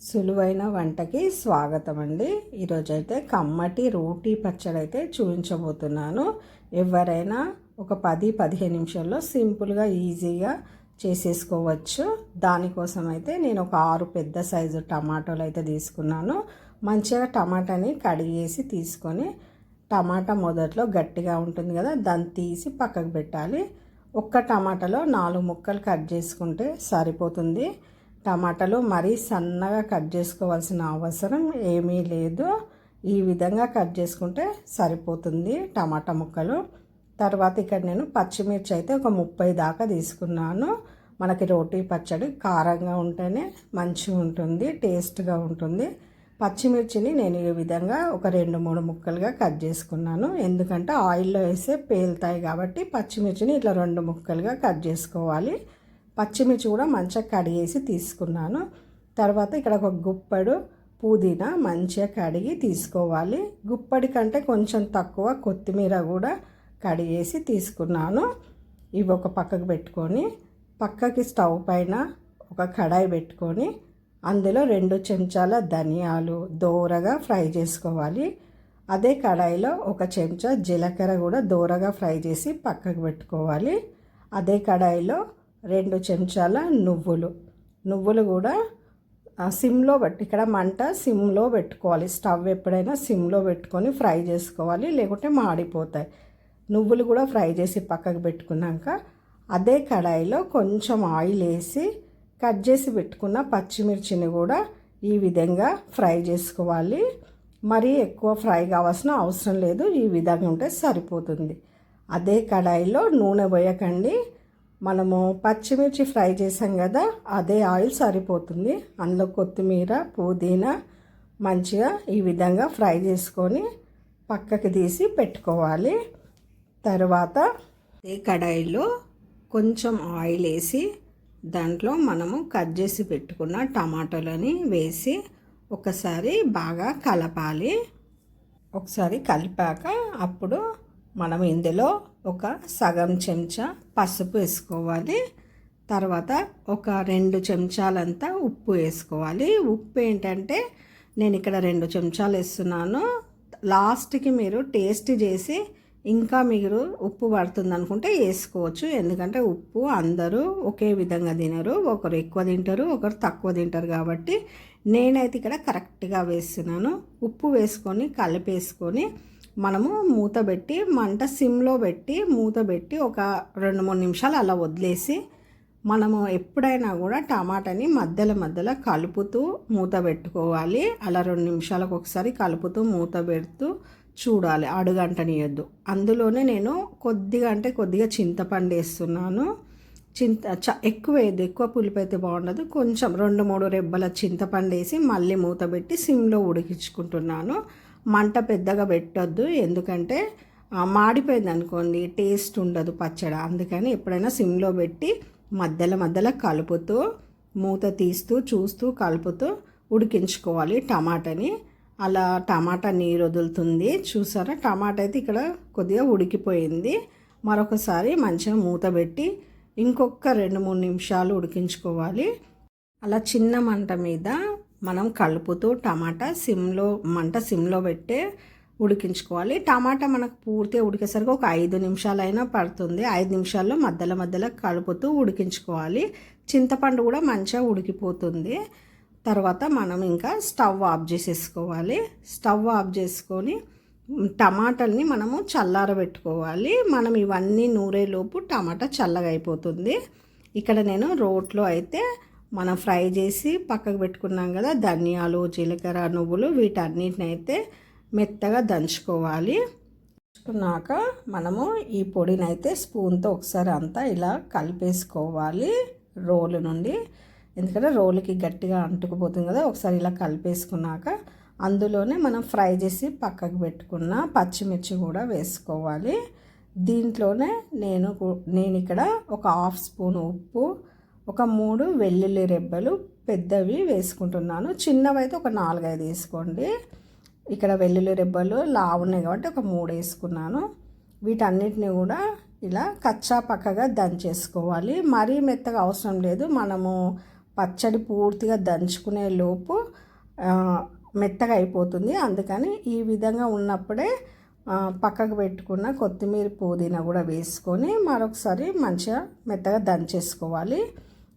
సులువైన వంటకి స్వాగతం అండి. ఈరోజైతే కమ్మటి రోటీ పచ్చడి అయితే చూపించబోతున్నాను. ఎవరైనా ఒక 10-15 నిమిషాల్లో సింపుల్గా ఈజీగా చేసేసుకోవచ్చు. దానికోసం అయితే నేను ఒక 6 పెద్ద సైజు టమాటాలు అయితే తీసుకున్నాను. మంచిగా టమాటాని కడిగేసి తీసుకొని, టమాటా మొదట్లో గట్టిగా ఉంటుంది కదా, దాన్ని తీసి పక్కకు పెట్టాలి. ఒక్క టమాటాలో 4 ముక్కలు కట్ చేసుకుంటే సరిపోతుంది. టమాటాలు మరీ సన్నగా కట్ చేసుకోవాల్సిన అవసరం ఏమీ లేదు. ఈ విధంగా కట్ చేసుకుంటే సరిపోతుంది టమాటా ముక్కలు. తర్వాత ఇక్కడ నేను పచ్చిమిర్చి అయితే ఒక 30 దాకా తీసుకున్నాను. మనకి రోటీ పచ్చడి కారంగా ఉంటేనే మంచిగా ఉంటుంది, టేస్ట్గా ఉంటుంది. పచ్చిమిర్చిని నేను ఈ విధంగా ఒక 2-3 ముక్కలుగా కట్ చేసుకున్నాను. ఎందుకంటే ఆయిల్లో వేస్తే పేలుతాయి కాబట్టి పచ్చిమిర్చిని ఇట్లా 2 ముక్కలుగా కట్ చేసుకోవాలి. పచ్చిమిర్చి కూడా మంచిగా కడిగేసి తీసుకున్నాను. తర్వాత ఇక్కడ ఒక గుప్పెడు పుదీనా మంచిగా కడిగి తీసుకోవాలి. గుప్పడి కంటే కొంచెం తక్కువ కొత్తిమీర కూడా కడిగేసి తీసుకున్నాను. ఇవి ఒక పక్కకు పెట్టుకొని, పక్కకి స్టవ్ పైన ఒక కడాయి పెట్టుకొని అందులో 2 చెంచాల ధనియాలు దోరగా ఫ్రై చేసుకోవాలి. అదే కడాయిలో ఒక చెంచా జీలకర్ర కూడా దోరగా ఫ్రై చేసి పక్కకు పెట్టుకోవాలి. అదే కడాయిలో 2 చెంచాల నువ్వులు కూడా సిమ్లో పెట్టి, ఇక్కడ మంట సిమ్లో పెట్టుకోవాలి. స్టవ్ ఎప్పుడైనా సిమ్లో పెట్టుకొని ఫ్రై చేసుకోవాలి, లేకుంటే మాడిపోతాయి. నువ్వులు కూడా ఫ్రై చేసి పక్కకు పెట్టుకున్నాక అదే కడాయిలో కొంచెం ఆయిల్ వేసి కట్ చేసి పెట్టుకున్న పచ్చిమిర్చిని కూడా ఈ విధంగా ఫ్రై చేసుకోవాలి. మరీ ఎక్కువ ఫ్రై కావాల్సిన అవసరం లేదు, ఈ విధంగా ఉంటే సరిపోతుంది. అదే కడాయిలో నూనె పోయకండి, మనము పచ్చిమిర్చి ఫ్రై చేసాం కదా, అదే ఆయిల్ సరిపోతుంది. అందులో కొత్తిమీర పుదీనా మంచిగా ఈ విధంగా ఫ్రై చేసుకొని పక్కకి తీసి పెట్టుకోవాలి. తర్వాత ఈ కడాయిలో కొంచెం ఆయిల్ వేసి దాంట్లో మనము కట్ చేసి పెట్టుకున్న టమాటాలని వేసి ఒకసారి బాగా కలపాలి. ఒకసారి కలిపాక అప్పుడు మనం ఇందులో ఒక సగం చెంచా పసుపు వేసుకోవాలి. తర్వాత ఒక 2 చెంచాలంతా ఉప్పు వేసుకోవాలి. ఉప్పు ఏంటంటే నేను ఇక్కడ 2 చెంచాలు వేస్తున్నాను. లాస్ట్కి మీరు టేస్ట్ చేసి ఇంకా మీరు ఉప్పు పడుతుంది అనుకుంటే వేసుకోవచ్చు. ఎందుకంటే ఉప్పు అందరూ ఒకే విధంగా తినరు, ఒకరు ఎక్కువ తింటారు, ఒకరు తక్కువ తింటారు. కాబట్టి నేనైతే ఇక్కడ కరెక్ట్గా వేస్తున్నాను. ఉప్పు వేసుకొని కలిపేసుకొని మనము మూత పెట్టి, మంట సిమ్లో పెట్టి మూత పెట్టి ఒక 2-3 నిమిషాలు అలా వదిలేసి, మనము ఎప్పుడైనా కూడా టమాటాని మధ్యలో కలుపుతూ మూత పెట్టుకోవాలి. అలా 2 నిమిషాలకు ఒకసారి కలుపుతూ మూత పెడుతూ చూడాలి, అడుగంటనియద్దు. అందులోనే నేను కొద్దిగా చింతపండు వేస్తున్నాను. ఎక్కువ వేయద్దు, ఎక్కువ పులుపు అయితే బాగుండదు. కొంచెం 2-3 రెబ్బల చింతపండు వేసి మళ్ళీ మూత పెట్టి సిమ్లో ఉడికించుకుంటున్నాను. మంట పెద్దగా పెట్టొద్దు, ఎందుకంటే మాడిపోయింది అనుకోండి టేస్ట్ ఉండదు పచ్చడి. అందుకని ఎప్పుడైనా సిమ్లో పెట్టి మధ్యలో కలుపుతూ మూత తీస్తూ చూస్తూ కలుపుతూ ఉడికించుకోవాలి టమాటాని. అలా టమాటా నీరు వదులుతుంది చూసారా. టమాటా అయితే ఇక్కడ కొద్దిగా ఉడికిపోయింది. మరొకసారి మంచిగా మూత పెట్టి ఇంకొక 2-3 నిమిషాలు ఉడికించుకోవాలి. అలా చిన్న మంట మీద మనం కలుపుతూ టమాటా మంట సిమ్లో పెట్టే ఉడికించుకోవాలి. టమాటా మనకు పూర్తిగా ఉడికేసరికి ఒక 5 నిమిషాలైనా పడుతుంది. 5 నిమిషాల్లో మధ్యలో కలుపుతూ ఉడికించుకోవాలి. చింతపండు కూడా మంచిగా ఉడికిపోతుంది. తర్వాత మనం ఇంకా స్టవ్ ఆఫ్ చేసేసుకోవాలి. స్టవ్ ఆఫ్ చేసుకొని టమాటాలని మనము చల్లారబెట్టుకోవాలి. మనం ఇవన్నీ నూరేలోపు టమాటా చల్లగా అయిపోతుంది. ఇక్కడ నేను రోట్లో అయితే మనం ఫ్రై చేసి పక్కకు పెట్టుకున్నాం కదా, ధనియాలు జీలకర్ర నువ్వులు, వీటన్నిటిని అయితే మెత్తగా దంచుకోవాలి. దంచుకున్నాక మనము ఈ పొడిని అయితే స్పూన్తో ఒకసారి అంతా ఇలా కలిపేసుకోవాలి రోలు నుండి. ఎందుకంటే రోలుకి గట్టిగా అంటుకుపోతుంది కదా. ఒకసారి ఇలా కలిపేసుకున్నాక అందులోనే మనం ఫ్రై చేసి పక్కకు పెట్టుకున్న పచ్చిమిర్చి కూడా వేసుకోవాలి. దీంట్లోనే నేను ఇక్కడ ఒక 1/2 స్పూన్ ఉప్పు, ఒక 3 వెల్లుల్లి రెబ్బలు పెద్దవి వేసుకుంటున్నాను. చిన్నవైతే ఒక 4-5 వేసుకోండి. ఇక్కడ వెల్లుల్లి రెబ్బలు లావు ఉన్నాయి కాబట్టి ఒక 3 వేసుకున్నాను. వీటన్నిటిని కూడా ఇలా కచ్చా పక్కగా దంచేసుకోవాలి. మరీ మెత్తగా అవసరం లేదు. మనము పచ్చడి పూర్తిగా దంచుకునే లోపు మెత్తగా అయిపోతుంది. అందుకని ఈ విధంగా ఉన్నప్పుడే పక్కకు పెట్టుకున్న కొత్తిమీర పుదీనా కూడా వేసుకొని మరొకసారి మంచిగా మెత్తగా దంచేసుకోవాలి.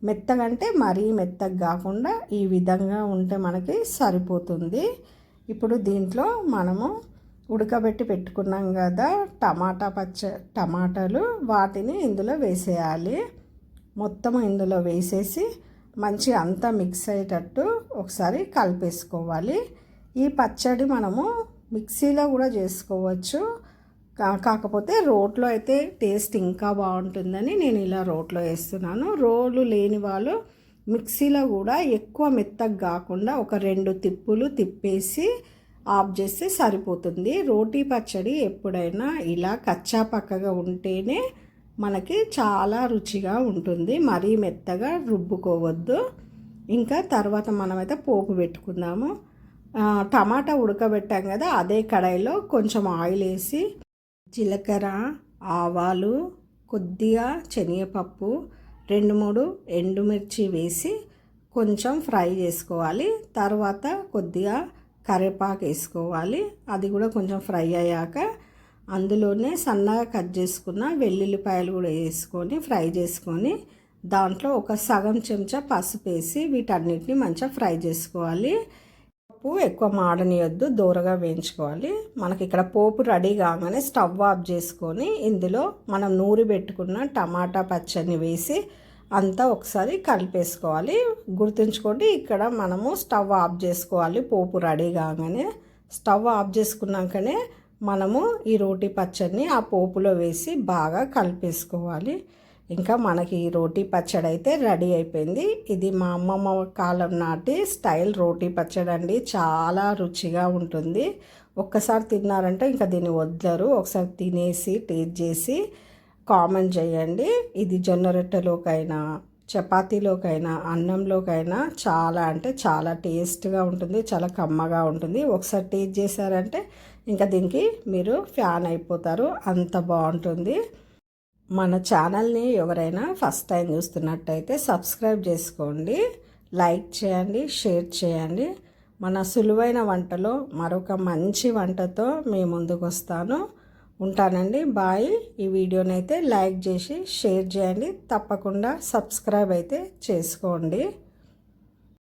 మెత్తగా అంటే మరీ మెత్తగా కాకుండా ఈ విధంగా ఉంటే మనకి సరిపోతుంది. ఇప్పుడు దీంట్లో మనము ఉడకబెట్టి పెట్టుకున్నాం కదా టమాటాలు, వాటిని ఇందులో వేసేయాలి. మొత్తం ఇందులో వేసేసి మంచిగా అంతా మిక్స్ అయ్యేటట్టు ఒకసారి కలిపేసుకోవాలి. ఈ పచ్చడి మనము మిక్సీలో కూడా చేసుకోవచ్చు, కాకపోతే రోట్లో అయితే టేస్ట్ ఇంకా బాగుంటుందని నేను ఇలా రోట్లో వేస్తున్నాను. రోలు లేని వాళ్ళు మిక్సీలో కూడా ఎక్కువ మెత్తగా కాకుండా ఒక 2 తిప్పులు తిప్పేసి ఆఫ్ చేస్తే సరిపోతుంది. రోటీ పచ్చడి ఎప్పుడైనా ఇలా కచ్చా పక్కగా ఉంటేనే మనకి చాలా రుచిగా ఉంటుంది. మరీ మెత్తగా రుబ్బుకోవద్దు. ఇంకా తర్వాత మనమైతే పోపు పెట్టుకుందాము. టమాటా ఉడకబెట్టాం కదా, అదే కడాయిలో కొంచెం ఆయిల్ వేసి జీలకర్ర, ఆవాలు, కొద్దిగా శనగపప్పు, 2-3 ఎండుమిర్చి వేసి కొంచెం ఫ్రై చేసుకోవాలి. తర్వాత కొద్దిగా కరివేపాకు వేసుకోవాలి. అది కూడా కొంచెం ఫ్రై అయ్యాక అందులోనే సన్నగా కట్ చేసుకున్న వెల్లుల్లిపాయలు కూడా వేసుకొని ఫ్రై చేసుకొని దాంట్లో ఒక సగం చెంచా పసుపు వేసి వీటన్నిటిని మంచిగా ఫ్రై చేసుకోవాలి. పప్పు ఎక్కువ మాడనియొద్దు, దూరగా వేయించుకోవాలి. మనకి ఇక్కడ పోపు రెడీ కాగానే స్టవ్ ఆఫ్ చేసుకొని ఇందులో మనం నూరి పెట్టుకున్న టమాటా పచ్చడిని వేసి అంతా ఒకసారి కలిపేసుకోవాలి. గుర్తుంచుకోండి, ఇక్కడ మనము స్టవ్ ఆఫ్ చేసుకోవాలి. పోపు రెడీ కాగానే స్టవ్ ఆఫ్ చేసుకున్నాకనే మనము ఈ రోటీ పచ్చడిని ఆ పోపులో వేసి బాగా కలిపేసుకోవాలి. ఇంకా మనకి ఈ రోటీ పచ్చడి అయితే రెడీ అయిపోయింది. ఇది మా అమ్మమ్మ కాలం నాటి స్టైల్ రోటీ పచ్చడి అండి. చాలా రుచిగా ఉంటుంది. ఒక్కసారి తిన్నారంటే ఇంకా దీన్ని వదలరు. ఒకసారి తినేసి టేస్ట్ చేసి కామెంట్ చేయండి. ఇది జొన్న రొట్టెలోకైనా, చపాతీలోకైనా, అన్నంలోకైనా చాలా అంటే చాలా టేస్ట్గా ఉంటుంది. చాలా కమ్మగా ఉంటుంది. ఒకసారి టేస్ట్ చేశారంటే ఇంకా దీనికి మీరు ఫ్యాన్ అయిపోతారు, అంత బాగుంటుంది. మన ఛానల్ని ఎవరైనా ఫస్ట్ టైం చూస్తున్నట్టయితే సబ్స్క్రైబ్ చేసుకోండి, లైక్ చేయండి, షేర్ చేయండి. మన సులువైన వంటలో మరొక మంచి వంటతో మీ ముందుకు వస్తాను. ఉంటానండి, బాయ్. ఈ వీడియోని అయితే లైక్ చేసి షేర్ చేయండి. తప్పకుండా సబ్స్క్రైబ్ అయితే చేసుకోండి.